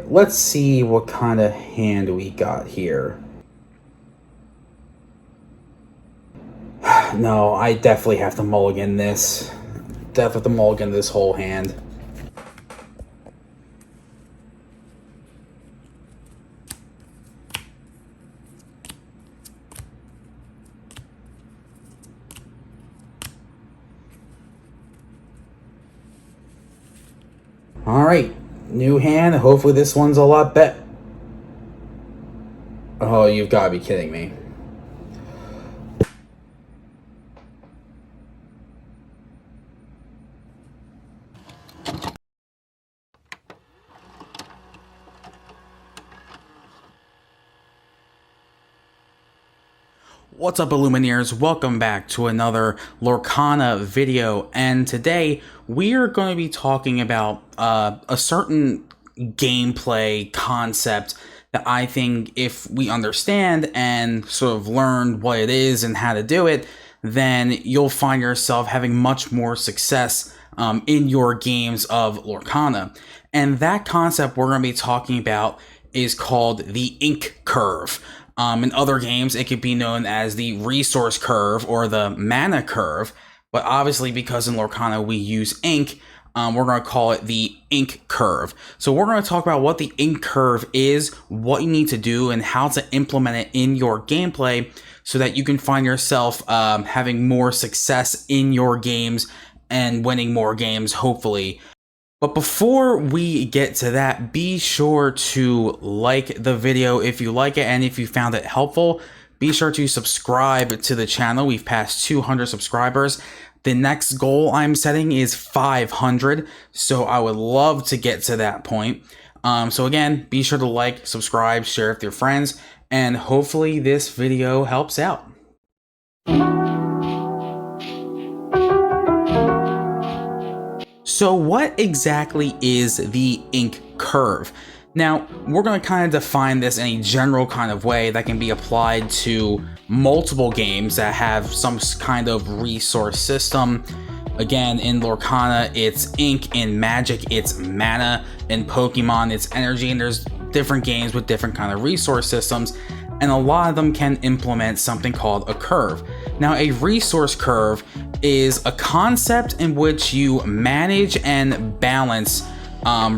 Let's see what kind of hand we got here. No, I definitely have to mulligan this. Definitely have to mulligan this whole hand. Alright, new hand. Hopefully this one's a lot better. Oh, you've got to be kidding me. What's up, Illumineers? Welcome back to another Lorcana video, and today we are going to be talking about a certain gameplay concept that I think if we understand and sort of learn what it is and how to do it, then you'll find yourself having much more success in your games of Lorcana. And that concept we're going to be talking about is called the ink curve. In other games, it could be known as the resource curve or the mana curve, but obviously because in Lorcana we use ink, we're going to call it the ink curve. So we're going to talk about what the ink curve is, what you need to do, and how to implement it in your gameplay so that you can find yourself having more success in your games and winning more games, hopefully. But before we get to that, be sure to like the video if you like it, and if you found it helpful, be sure to subscribe to the channel. We've passed 200 subscribers. The next goal I'm setting is 500, so I would love to get to that point. So again, be sure to like, subscribe, share with your friends, and hopefully this video helps out. So what exactly is the ink curve? Now, we're going to kind of define this in a general kind of way that can be applied to multiple games that have some kind of resource system. Again, in Lorcana, it's ink. In Magic, it's mana. In Pokemon, it's energy. And there's different games with different kind of resource systems, and a lot of them can implement something called a curve. Now, a resource curve is a concept in which you manage and balance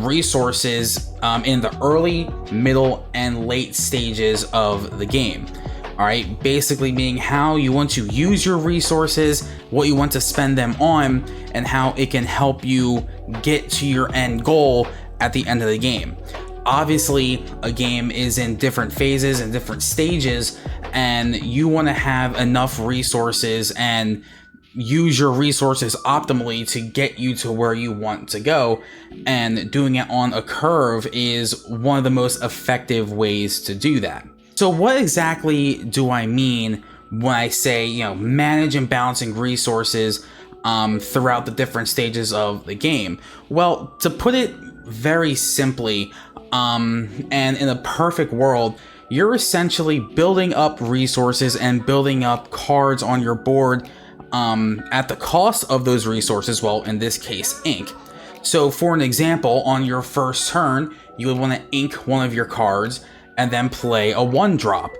resources in the early, middle, and late stages of the game. All right, basically meaning how you want to use your resources, what you want to spend them on, and how it can help you get to your end goal at the end of the game. Obviously, a game is in different phases and different stages, and you want to have enough resources and use your resources optimally to get you to where you want to go, and doing it on a curve is one of the most effective ways to do that. So what exactly do I mean when I say, manage and balancing resources throughout the different stages of the game? Well, to put it very simply, and in a perfect world, you're essentially building up resources and building up cards on your board at the cost of those resources, well, in this case, ink. So for an example, on your first turn, you would want to ink one of your cards and then play a 1-drop.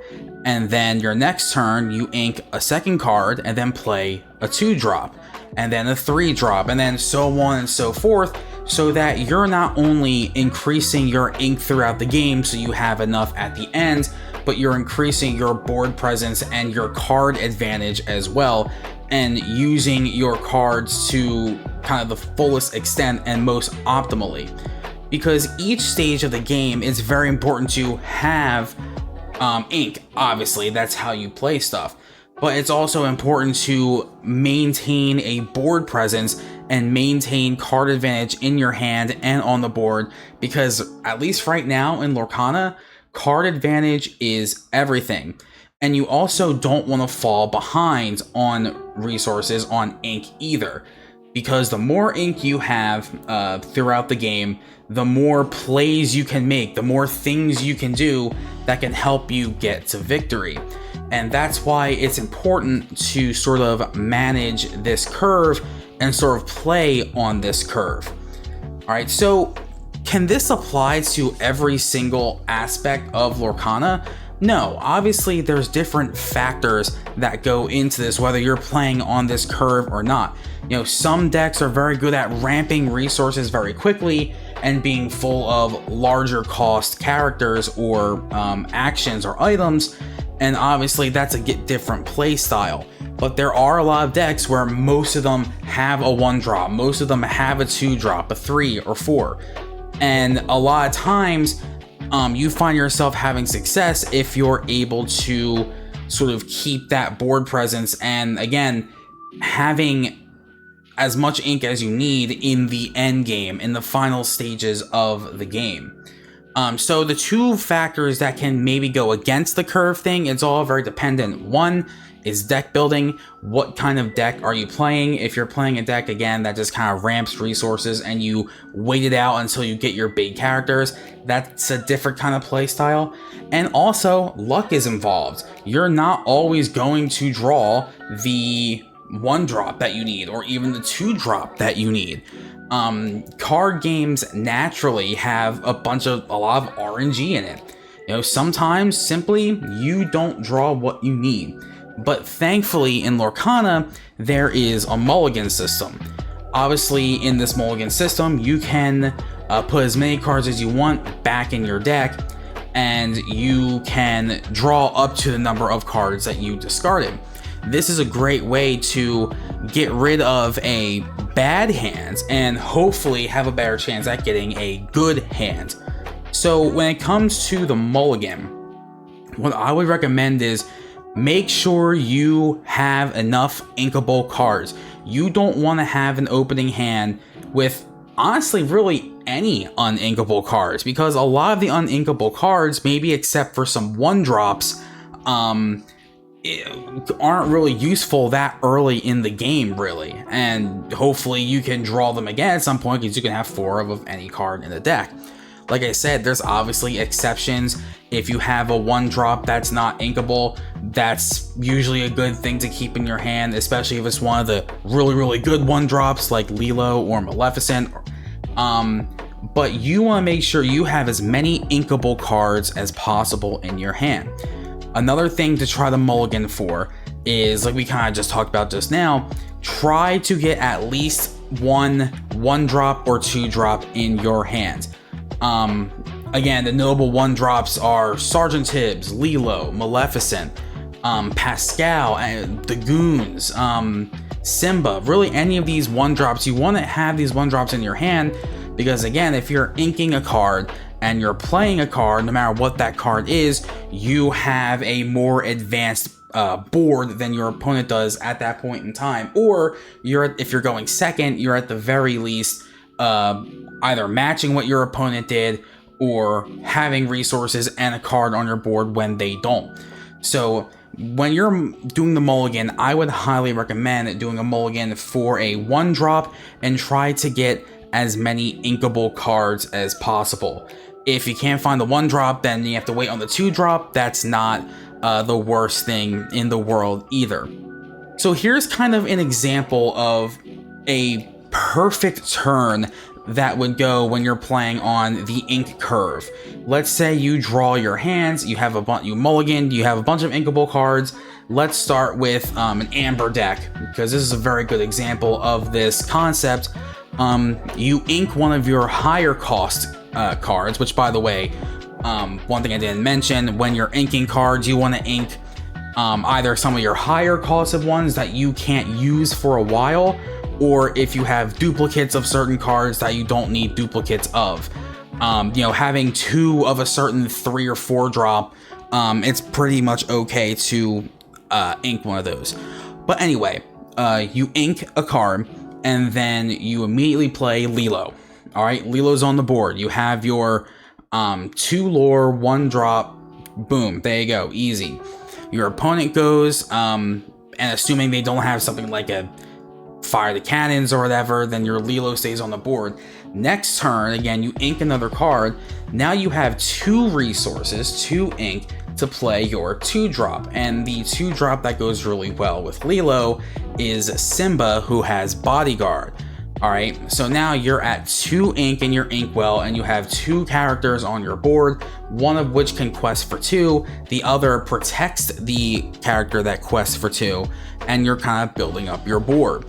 And then your next turn, you ink a second card and then play a 2-drop. And then a 3-drop, and then so on and so forth, so that you're not only increasing your ink throughout the game so you have enough at the end, but you're increasing your board presence and your card advantage as well, and using your cards to kind of the fullest extent and most optimally. Because each stage of the game, it's very important to have ink. Obviously, that's how you play stuff. But it's also important to maintain a board presence and maintain card advantage in your hand and on the board, because at least right now in Lorcana, card advantage is everything. And you also don't want to fall behind on resources on ink either, because the more ink you have throughout the game, the more plays you can make, the more things you can do that can help you get to victory. And that's why it's important to sort of manage this curve and sort of play on this curve. All right, so Can this apply to every single aspect of Lorcana? No, obviously there's different factors that go into this, whether you're playing on this curve or not. You know, some decks are very good at ramping resources very quickly and being full of larger cost characters or actions or items, and obviously that's a different play style. But there are a lot of decks where most of them have a 1-drop, most of them have a 2-drop, a 3 or 4, and a lot of times you find yourself having success if you're able to sort of keep that board presence and, again, having as much ink as you need in the end game, in the final stages of the game. So the two factors that can maybe go against the curve thing, it's all very dependent. One is deck building. What kind of deck are you playing? If you're playing a deck, again, that just kind of ramps resources and you wait it out until you get your big characters, that's a different kind of play style. And also, luck is involved. You're not always going to draw the 1-drop that you need, or even the 2-drop that you need. Card games naturally have a lot of RNG in it. You know, sometimes simply you don't draw what you need. But thankfully in Lorcana, there is a mulligan system. Obviously in this mulligan system, you can put as many cards as you want back in your deck, and you can draw up to the number of cards that you discarded. This is a great way to get rid of a bad hand and hopefully have a better chance at getting a good hand. So when it comes to the mulligan, what I would recommend is make sure you have enough inkable cards. You don't want to have an opening hand with, honestly, really any uninkable cards, because a lot of the uninkable cards, maybe except for some 1-drops, aren't really useful that early in the game, really. And hopefully you can draw them again at some point, because you can have 4 of any card in the deck. Like I said, there's obviously exceptions. If you have a 1-drop that's not inkable, that's usually a good thing to keep in your hand, especially if it's one of the really good 1-drops like Lilo or Maleficent. But you want to make sure you have as many inkable cards as possible in your hand. Another thing to try to mulligan for is, like we kind of just talked about just now, try to get at least one 1-drop or 2-drop in your hand. Again, the notable 1-drops are Sergeant Tibbs, Lilo, Maleficent, Pascal, the Goons, Simba. Really, any of these 1-drops, you want to have these 1-drops in your hand, because again, if you're inking a card and you're playing a card, no matter what that card is, you have a more advanced board than your opponent does at that point in time. Or if you're going second, you're at the very least either matching what your opponent did or having resources and a card on your board when they don't. So when you're doing the mulligan, I would highly recommend doing a mulligan for a 1-drop and try to get as many inkable cards as possible. If you can't find the 1-drop, then you have to wait on the 2-drop. That's not the worst thing in the world either. So here's kind of an example of a perfect turn that would go when you're playing on the ink curve. Let's say you draw your hands, you have you mulligan, you have a bunch of inkable cards. Let's start with an amber deck, because this is a very good example of this concept. You ink one of your higher cost cards, which, by the way, one thing I didn't mention, when you're inking cards, you want to ink either some of your higher costed ones that you can't use for a while, or if you have duplicates of certain cards that you don't need duplicates of. Having 2 of a certain 3 or 4-drop, it's pretty much okay to ink one of those. But anyway, you ink a card, and then you immediately play Lilo. All right, Lilo's on the board. You have your 2 lore, 1-drop, boom, there you go, easy. Your opponent goes, and assuming they don't have something like a fire the cannons or whatever, then your Lilo stays on the board. Next turn, again, you ink another card. Now you have 2 resources, 2 ink, to play your 2-drop. And the 2-drop that goes really well with Lilo is Simba, who has Bodyguard. All right, so now you're at 2 ink in your inkwell, and you have 2 characters on your board, one of which can quest for 2, the other protects the character that quests for 2, and you're kind of building up your board.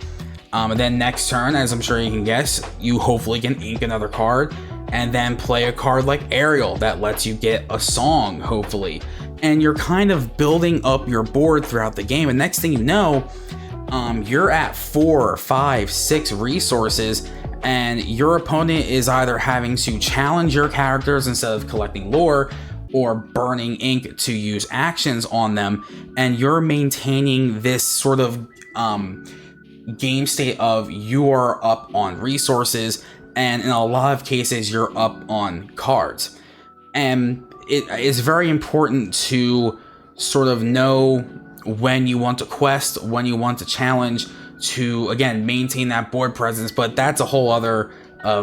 And then next turn, as I'm sure you can guess, you hopefully can ink another card, and then play a card like Ariel that lets you get a song, hopefully. And you're kind of building up your board throughout the game, and next thing you know, you're at 4, 5, 6 resources, and your opponent is either having to challenge your characters instead of collecting lore, or burning ink to use actions on them, and you're maintaining this sort of game state of you are up on resources, and in a lot of cases you're up on cards. And it is very important to sort of know when you want to quest, when you want to challenge, to again maintain that board presence. But that's a whole other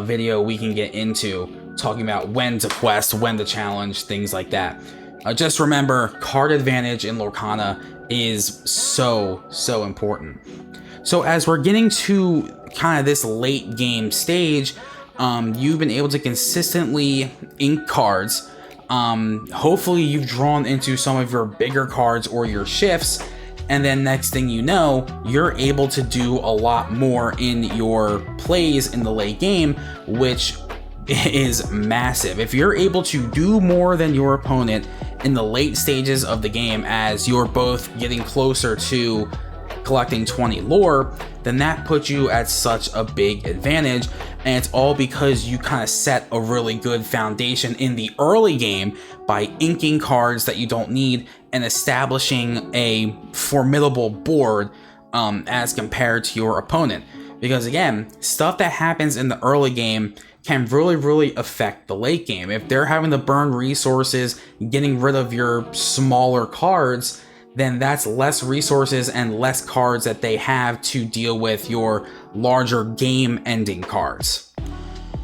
video we can get into, talking about when to quest, when to challenge, things like that. Just remember, card advantage in Lorcana is so important. So as we're getting to kind of this late game stage, you've been able to consistently ink cards. Hopefully you've drawn into some of your bigger cards or your shifts, and then next thing you know, you're able to do a lot more in your plays in the late game, which is massive. If you're able to do more than your opponent in the late stages of the game, as you're both getting closer to collecting 20 lore, then that puts you at such a big advantage. And it's all because you kind of set a really good foundation in the early game by inking cards that you don't need and establishing a formidable board as compared to your opponent. Because again, stuff that happens in the early game can really affect the late game. If they're having to burn resources, getting rid of your smaller cards, then that's less resources and less cards that they have to deal with your larger game-ending cards.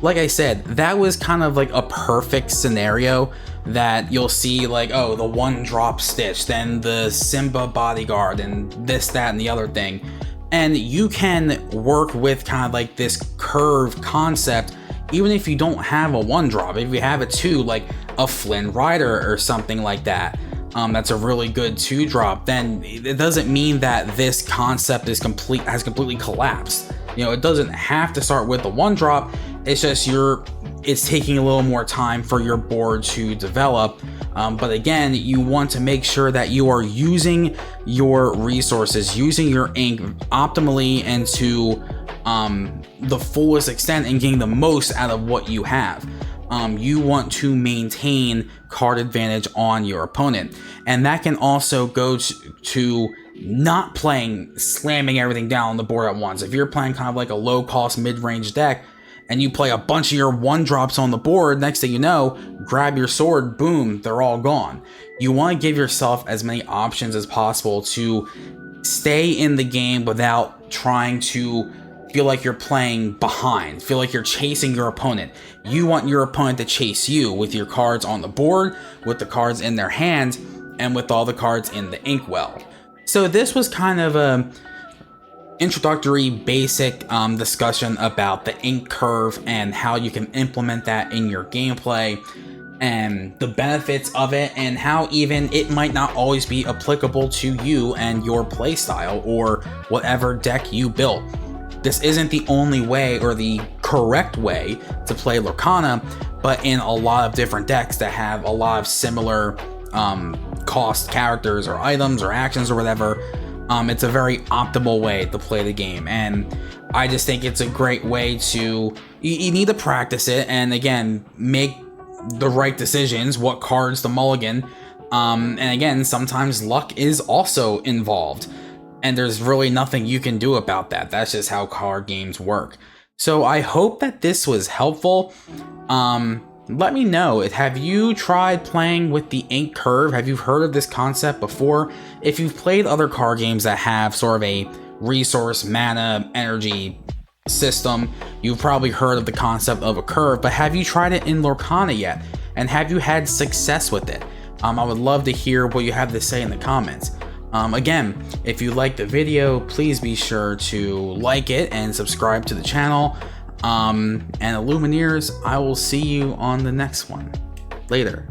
Like I said, that was kind of like a perfect scenario that you'll see, like, oh, the 1-drop Stitch, then the Simba bodyguard, and this, that, and the other thing. And you can work with kind of like this curve concept, even if you don't have a 1-drop. If you have a 2, like a Flynn Rider or something like that, that's a really good 2-drop, then it doesn't mean that this concept is has completely collapsed. You know, it doesn't have to start with the 1-drop. It's just it's taking a little more time for your board to develop. But again, you want to make sure that you are using your resources, using your ink optimally and to the fullest extent, and getting the most out of what you have. You want to maintain card advantage on your opponent, and that can also go to not slamming everything down on the board at once. If you're playing kind of like a low cost mid-range deck and you play a bunch of your 1-drops on the board, next thing you know, grab your sword, boom, they're all gone. You want to give yourself as many options as possible to stay in the game without trying to feel like you're playing behind, feel like you're chasing your opponent. You want your opponent to chase you with your cards on the board, with the cards in their hand, and with all the cards in the inkwell. So this was kind of a introductory basic discussion about the ink curve and how you can implement that in your gameplay, and the benefits of it, and how even it might not always be applicable to you and your playstyle or whatever deck you built. This isn't the only way or the correct way to play Lorcana, but in a lot of different decks that have a lot of similar cost characters or items or actions or whatever, it's a very optimal way to play the game. And I just think it's a great way to, you need to practice it, and again, make the right decisions, what cards to mulligan, and again, sometimes luck is also involved. And there's really nothing you can do about that. That's just how card games work. So I hope that this was helpful. Let me know, have you tried playing with the ink curve? Have you heard of this concept before? If you've played other card games that have sort of a resource, mana, energy system, you've probably heard of the concept of a curve, but have you tried it in Lorcana yet? And have you had success with it? I would love to hear what you have to say in the comments. Again, if you like the video, please be sure to like it and subscribe to the channel. And Illumineers, I will see you on the next one. Later.